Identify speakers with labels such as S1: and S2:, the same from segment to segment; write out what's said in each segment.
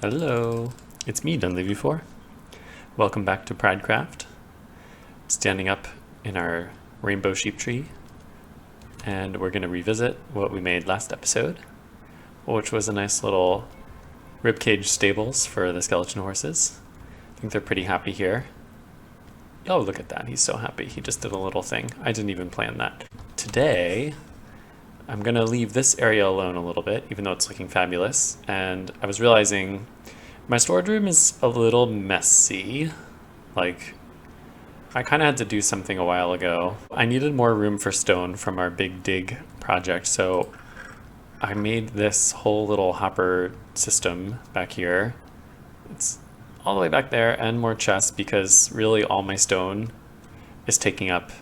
S1: Hello, it's me, Dunleavy4. Welcome back to Pridecraft. Standing up in our rainbow sheep tree, and we're going to revisit what we made last episode, which was a nice little ribcage stables for the skeleton horses. I think they're pretty happy here. Oh, look at that, he's so happy. He just did a little thing. I didn't even plan that. Today, I'm going to leave this area alone a little bit, even though it's looking fabulous. And I was realizing my storage room is a little messy. Like, I kind of had to do something a while ago. I needed more room for stone from our big dig project, so I made this whole little hopper system back here. It's all the way back there, and more chests, because really all my stone is taking up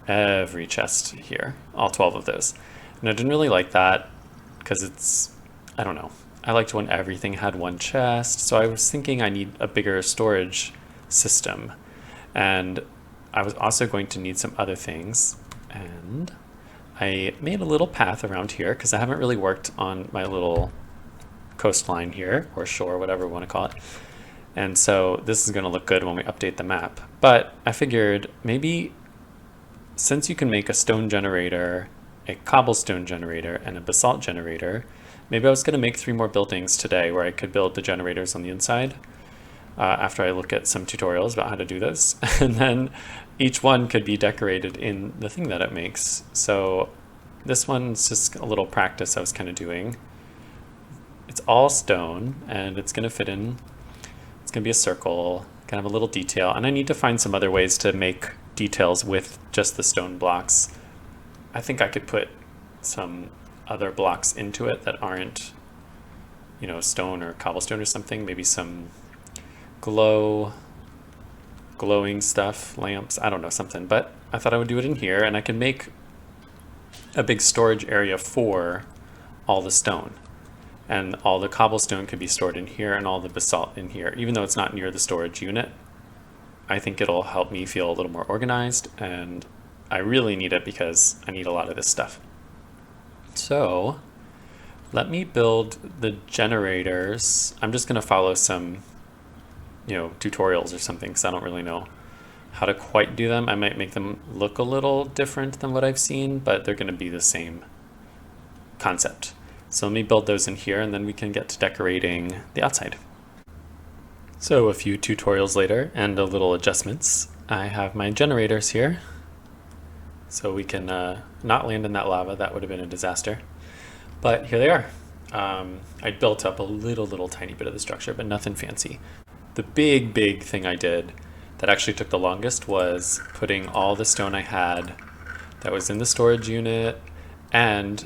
S1: every chest here, all 12 of those. And I didn't really like that because it's, I don't know, I liked when everything had one chest. So I was thinking I need a bigger storage system. And I was also going to need some other things. And I made a little path around here because I haven't really worked on my little coastline here, or shore, whatever we want to call it. And so this is going to look good when we update the map. But I figured maybe since you can make a stone generator, a cobblestone generator, and a basalt generator, maybe I was going to make 3 more buildings today where I could build the generators on the inside after I look at some tutorials about how to do this. And then each one could be decorated in the thing that it makes. So this one's just a little practice I was kind of doing. It's all stone, and it's going to fit in. It's going to be a circle, kind of a little detail. And I need to find some other ways to make details with just the stone blocks. I think I could put some other blocks into it that aren't, you know, stone or cobblestone or something. Maybe some glowing stuff, lamps, I don't know, something. But I thought I would do it in here, and I can make a big storage area for all the stone. And all the cobblestone could be stored in here, and all the basalt in here. Even though it's not near the storage unit, I think it'll help me feel a little more organized, and I really need it because I need a lot of this stuff. So let me build the generators. I'm just going to follow some, tutorials or something, because I don't really know how to quite do them. I might make them look a little different than what I've seen, but they're going to be the same concept. So let me build those in here, and then we can get to decorating the outside. So a few tutorials later and a little adjustments. I have my generators here. So we can not land in that lava. That would have been a disaster. But here they are. I built up a little tiny bit of the structure, but nothing fancy. The big thing I did that actually took the longest was putting all the stone I had that was in the storage unit and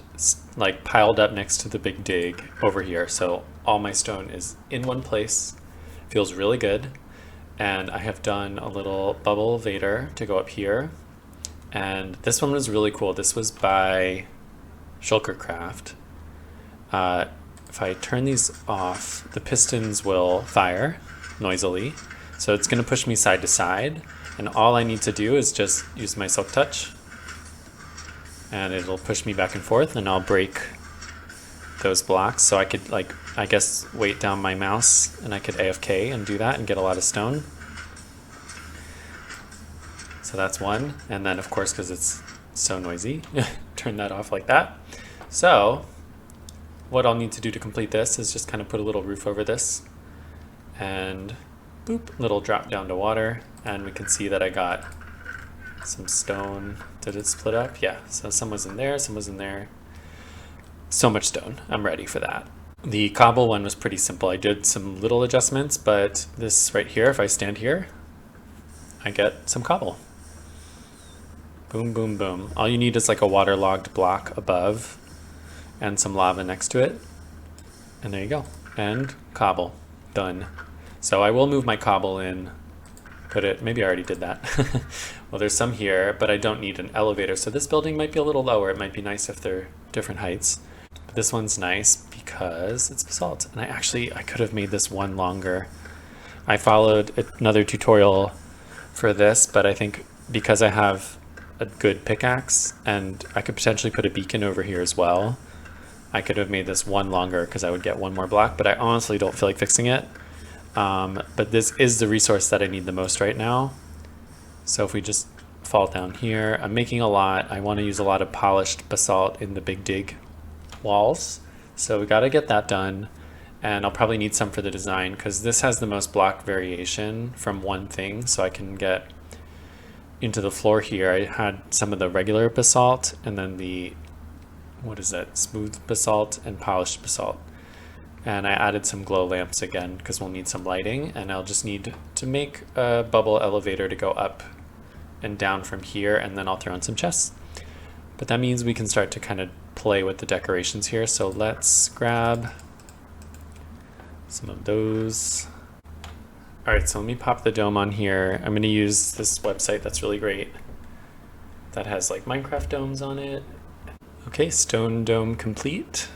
S1: like piled up next to the big dig over here. So all my stone is in one place. Feels really good. And I have done a little bubble vader to go up here. And this one was really cool. This was by Pridecraft. If I turn these off, the pistons will fire noisily. So it's going to push me side to side. And all I need to do is just use my silk touch. And it'll push me back and forth, and I'll break those blocks. So I could, I guess, weight down my mouse, and I could AFK and do that and get a lot of stone. So that's one, and then of course, because it's so noisy, turn that off like that. So what I'll need to do to complete this is just kind of put a little roof over this, and boop, little drop down to water, and we can see that I got some stone. Did it split up? Yeah, so some was in there, some was in there. So much stone, I'm ready for that. The cobble one was pretty simple. I did some little adjustments, but this right here, if I stand here, I get some cobble. Boom, boom, boom. All you need is like a waterlogged block above and some lava next to it. And there you go. And cobble. Done. So I will move my cobble in. Maybe I already did that. Well, there's some here, but I don't need an elevator. So this building might be a little lower. It might be nice if they're different heights. But this one's nice because it's basalt. And I could have made this one longer. I followed another tutorial for this, but I think because I have a good pickaxe, and I could potentially put a beacon over here as well, I could have made this one longer because I would get one more block, but I honestly don't feel like fixing it. But this is the resource that I need the most right now. So if we just fall down here, I'm making a lot. I want to use a lot of polished basalt in the big dig walls. So we got to get that done. And I'll probably need some for the design because this has the most block variation from one thing. So I can get into the floor here. I had some of the regular basalt and then the, what is that, smooth basalt and polished basalt. And I added some glow lamps again because we'll need some lighting, and I'll just need to make a bubble elevator to go up and down from here, and then I'll throw in some chests. But that means we can start to kind of play with the decorations here. So let's grab some of those. All right, so let me pop the dome on here. I'm going to use this website that's really great that has like Minecraft domes on it. Okay, stone dome complete.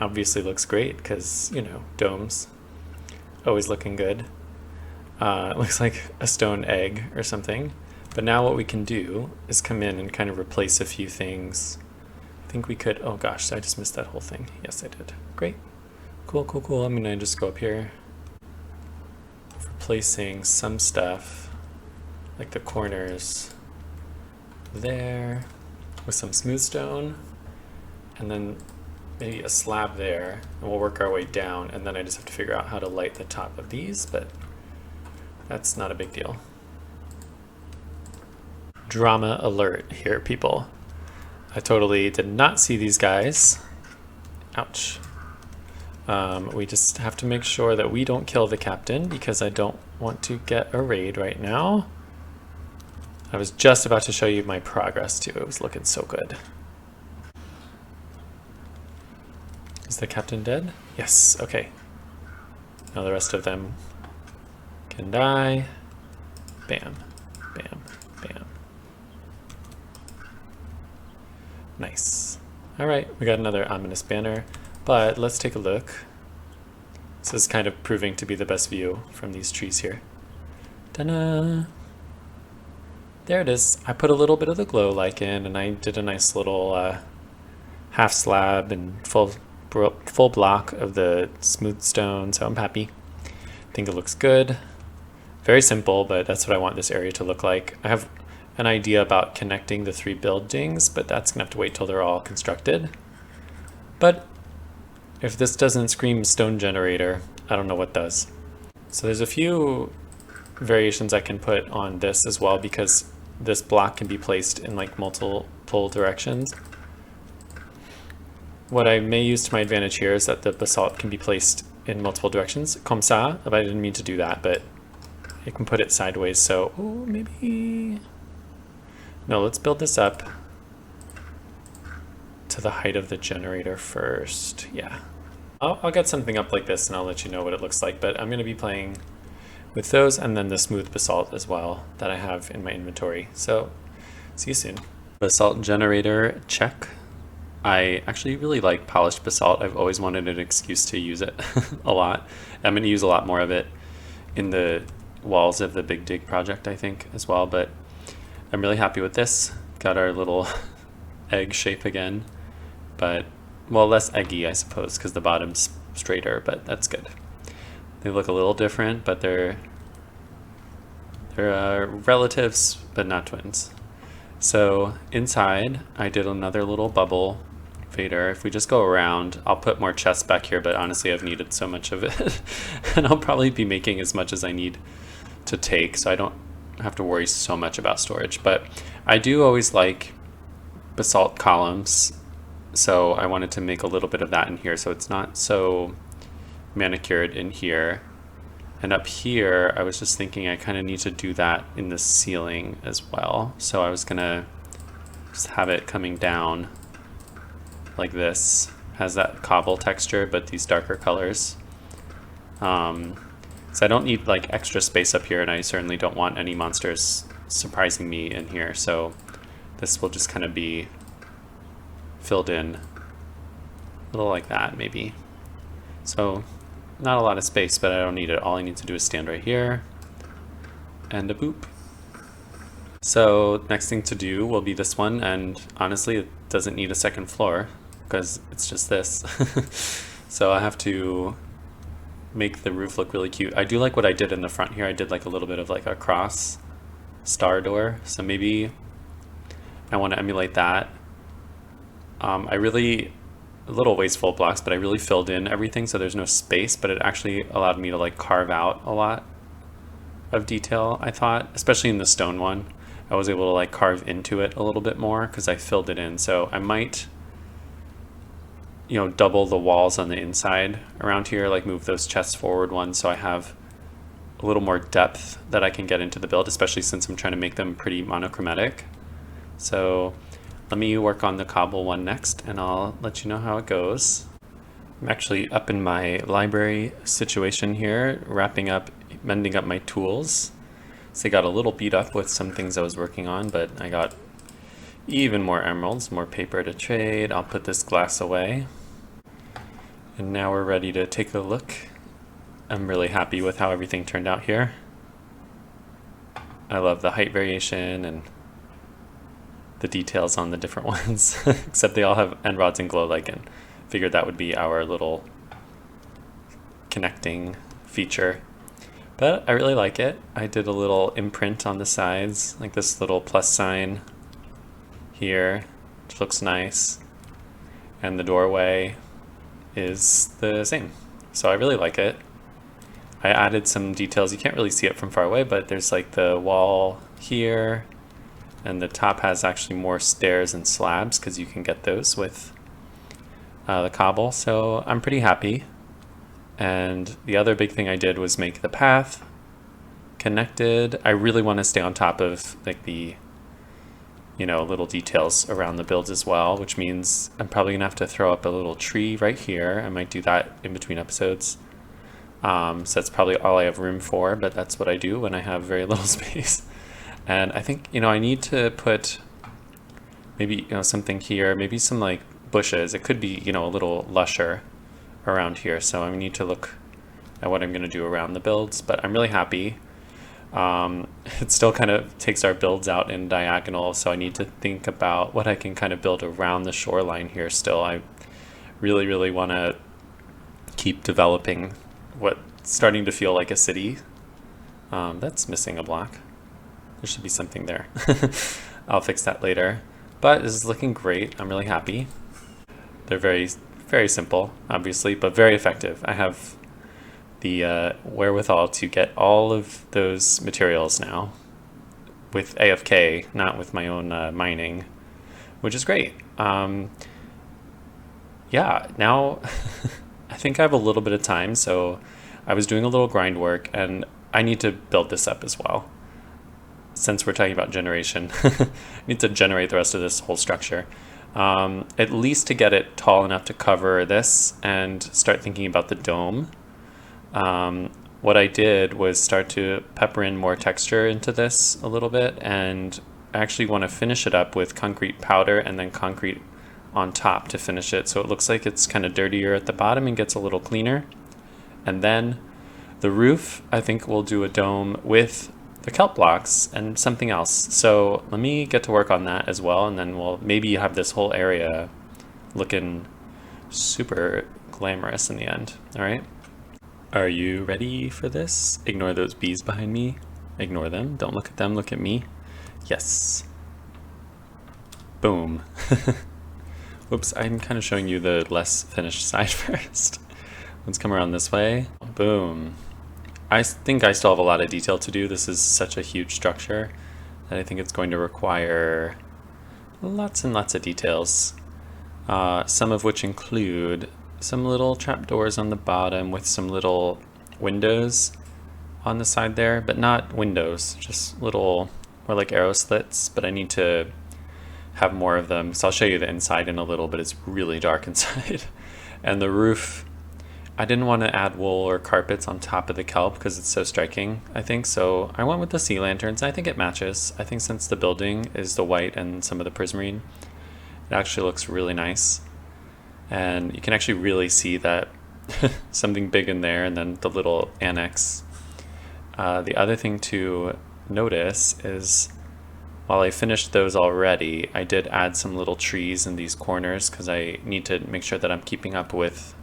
S1: Obviously looks great because, you know, domes always looking good. It looks like a stone egg or something. But now what we can do is come in and kind of replace a few things. I think we could, oh gosh, I just missed that whole thing. Yes, I did. Great. Cool, cool, cool. I'm gonna just go up here. Replacing some stuff, like the corners there, with some smooth stone. And then maybe a slab there, and we'll work our way down, and then I just have to figure out how to light the top of these, but that's not a big deal. Drama alert here, people. I totally did not see these guys. Ouch. We just have to make sure that we don't kill the captain because I don't want to get a raid right now. I was just about to show you my progress too. It was looking so good. Is the captain dead? Yes, okay. Now the rest of them can die. Bam, bam, bam. Nice. All right, we got another ominous banner, but let's take a look. This is kind of proving to be the best view from these trees here. Ta-da! There it is. I put a little bit of the glow lichen, and I did a nice little half slab and full block of the smooth stone, so I'm happy. I think it looks good. Very simple, but that's what I want this area to look like. I have an idea about connecting the 3 buildings, but that's gonna have to wait till they're all constructed. But if this doesn't scream stone generator, I don't know what does. So there's a few variations I can put on this as well, because this block can be placed in like multiple directions. What I may use to my advantage here is that the basalt can be placed in multiple directions. Comme ça, but I didn't mean to do that, but I can put it sideways, so oh, maybe... No, let's build this up to the height of the generator first. Yeah. I'll get something up like this and I'll let you know what it looks like, but I'm going to be playing with those and then the smooth basalt as well that I have in my inventory. So see you soon. Basalt generator, check. I actually really like polished basalt. I've always wanted an excuse to use it a lot. I'm going to use a lot more of it in the walls of the Big Dig project, I think, as well, but I'm really happy with this. Got our little egg shape again, but, well, less eggy, I suppose, because the bottom's straighter, but that's good. They look a little different, but they're relatives, but not twins. So inside, I did another little bubble fader. If we just go around, I'll put more chests back here, but honestly, I've needed so much of it, and I'll probably be making as much as I need to take, so I don't have to worry so much about storage. But I do always like basalt columns, so I wanted to make a little bit of that in here so it's not so manicured in here. And up here, I was just thinking I kind of need to do that in the ceiling as well. So I was gonna just have it coming down like this. Has that cobble texture, but these darker colors. So I don't need like extra space up here, and I certainly don't want any monsters surprising me in here. So this will just kind of be filled in a little like that, maybe. So not a lot of space, but I don't need it. All I need to do is stand right here and a boop. So next thing to do will be this one, and honestly it doesn't need a second floor. because it's just this. So I have to make the roof look really cute. I do like what I did in the front here. I did like a little bit of like a cross star door, so maybe I want to emulate that. I really, a little wasteful of blocks, but I really filled in everything so there's no space, but it actually allowed me to like carve out a lot of detail, I thought, especially in the stone one. I was able to like carve into it a little bit more because I filled it in. So I might, you know, double the walls on the inside around here, like move those chests forward one so I have a little more depth that I can get into the build, especially since I'm trying to make them pretty monochromatic. So let me work on the cobble one next and I'll let you know how it goes. I'm actually up in my library situation here, wrapping up, mending up my tools. So I got a little beat up with some things I was working on, but I got even more emeralds, more paper to trade. I'll put this glass away. And now we're ready to take a look. I'm really happy with how everything turned out here. I love the height variation and the details on the different ones, except they all have end rods and glow like, and figured that would be our little connecting feature. But I really like it. I did a little imprint on the sides, like this little plus sign here, which looks nice. And the doorway is the same. So I really like it. I added some details. You can't really see it from far away, but there's like the wall here, and the top has actually more stairs and slabs because you can get those with the cobble. So I'm pretty happy. And the other big thing I did was make the path connected. I really want to stay on top of like the, you know, little details around the builds as well, which means I'm probably gonna have to throw up a little tree right here. I might do that in between episodes. So that's probably all I have room for, but that's what I do when I have very little space. And I think, you know, I need to put maybe, you know, something here, maybe some like bushes. It could be, you know, a little lusher around here. So I need to look at what I'm going to do around the builds, but I'm really happy. It still kind of takes our builds out in diagonal, so I need to think about what I can kind of build around the shoreline here still. I really, really want to keep developing what's starting to feel like a city. That's missing a block. There should be something there. I'll fix that later. But this is looking great. I'm really happy. They're very, very simple, obviously, but very effective. I have the wherewithal to get all of those materials now with AFK, not with my own mining, which is great. Yeah, now I think I have a little bit of time, so I was doing a little grind work and I need to build this up as well. Since we're talking about generation, I need to generate the rest of this whole structure. At least to get it tall enough to cover this and start thinking about the dome. What I did was start to pepper in more texture into this a little bit, and I actually want to finish it up with concrete powder and then concrete on top to finish it, so it looks like it's kind of dirtier at the bottom and gets a little cleaner. And then the roof, I think we'll do a dome with the kelp blocks and something else. So let me get to work on that as well, and then we'll maybe have this whole area looking super glamorous in the end. All right. Are you ready for this? Ignore those bees behind me. Ignore them. Don't look at them. Look at me. Yes. Boom. Whoops, I'm kind of showing you the less finished side first. Let's come around this way. Boom. I think I still have a lot of detail to do. This is such a huge structure that I think it's going to require lots and lots of details. Some of which include some little trapdoors on the bottom with some little windows on the side there, but not windows, just little, more like arrow slits, but I need to have more of them. So I'll show you the inside in a little, but it's really dark inside. And the roof, I didn't want to add wool or carpets on top of the kelp because it's so striking, I think. So I went with the sea lanterns. I think it matches. I think since the building is the white and some of the prismarine, it actually looks really nice. And you can actually really see that something big in there and then the little annex. The other thing to notice is, while I finished those already, I did add some little trees in these corners because I need to make sure that I'm keeping up with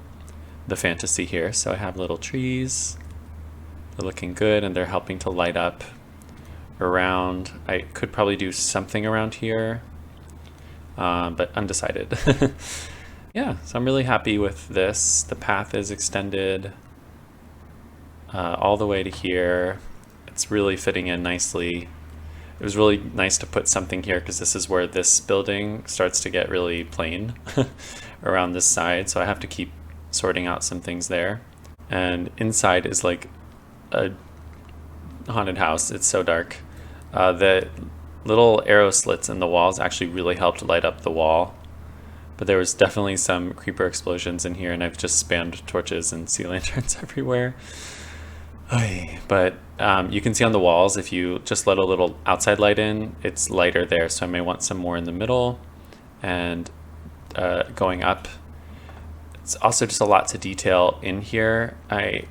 S1: the fantasy here. So I have little trees. They're looking good and they're helping to light up around. I could probably do something around here, but undecided. Yeah, so I'm really happy with this. The path is extended all the way to here. It's really fitting in nicely. It was really nice to put something here because this is where this building starts to get really plain around this side. So I have to keep sorting out some things there. And inside is like a haunted house. It's so dark. The little arrow slits in the walls actually really helped light up the wall. But there was definitely some creeper explosions in here, and I've just spammed torches and sea lanterns everywhere. But you can see on the walls, if you just let a little outside light in, it's lighter there. So I may want some more in the middle and going up. It's also just a lot to detail in here. I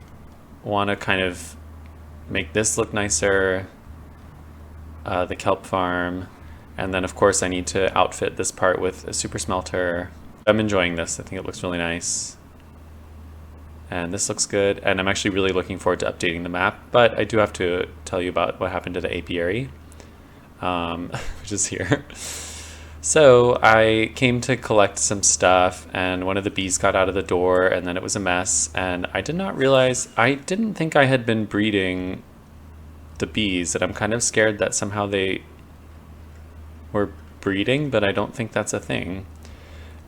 S1: want to kind of make this look nicer, the kelp farm. And then of course I need to outfit this part with a super smelter. I'm enjoying this. I think it looks really nice. And this looks good. And I'm actually really looking forward to updating the map, but I do have to tell you about what happened to the apiary, which is here. So I came to collect some stuff and one of the bees got out of the door and then it was a mess. And I did not realize, I didn't think I had been breeding the bees, and I'm kind of scared that somehow they were breeding, but I don't think that's a thing.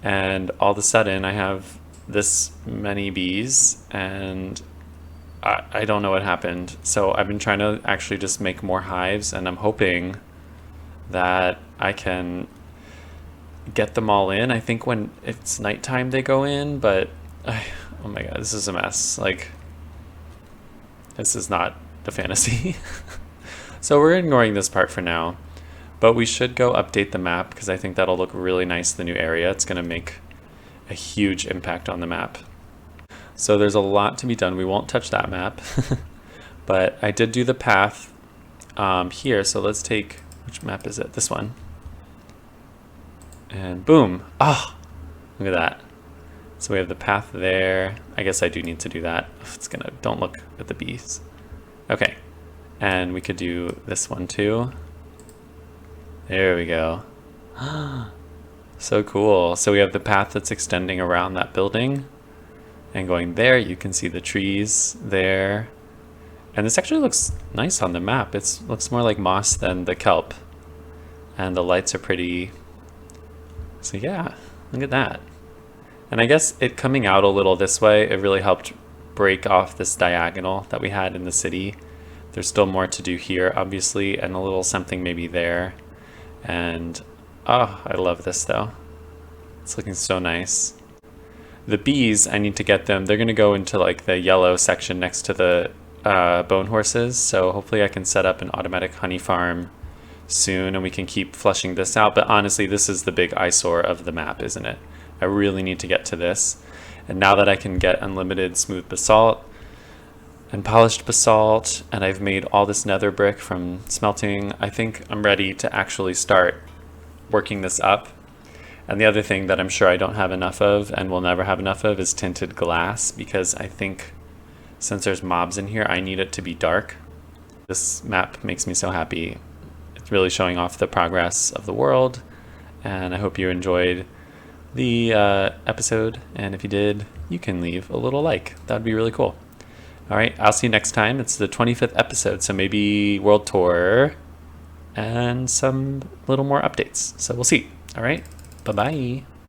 S1: And all of a sudden I have this many bees and I don't know what happened. So I've been trying to actually just make more hives, and I'm hoping that I can get them all in. I think when it's nighttime they go in, but oh my god, this is a mess. Like, this is not the fantasy. So we're ignoring this part for now. But we should go update the map because I think that'll look really nice in the new area. It's going to make a huge impact on the map. So there's a lot to be done. We won't touch that map. But I did do the path here. So let's take, which map is it? This one. And boom. Oh, look at that. So we have the path there. I guess I do need to do that. It's gonna, don't look at the bees. Okay. And we could do this one too. There we go. So cool. So we have the path that's extending around that building and going there. You can see the trees there. And this actually looks nice on the map. It looks more like moss than the kelp. And the lights are pretty. So yeah, look at that. And I guess it coming out a little this way, it really helped break off this diagonal that we had in the city. There's still more to do here, obviously, and a little something maybe there. And oh, I love this though. It's looking so nice. The bees, I need to get them. They're gonna go into like the yellow section next to the bone horses. So hopefully I can set up an automatic honey farm soon and we can keep flushing this out. But honestly, this is the big eyesore of the map, isn't it? I really need to get to this. And now that I can get unlimited smooth basalt and polished basalt, and I've made all this nether brick from smelting, I think I'm ready to actually start working this up. And the other thing that I'm sure I don't have enough of and will never have enough of is tinted glass, because I think since there's mobs in here, I need it to be dark. This map makes me so happy. It's really showing off the progress of the world, and I hope you enjoyed the episode, and if you did, you can leave a little like. That would be really cool. All right, I'll see you next time. It's the 25th episode, so maybe World Tour and some little more updates. So we'll see. All right, bye-bye.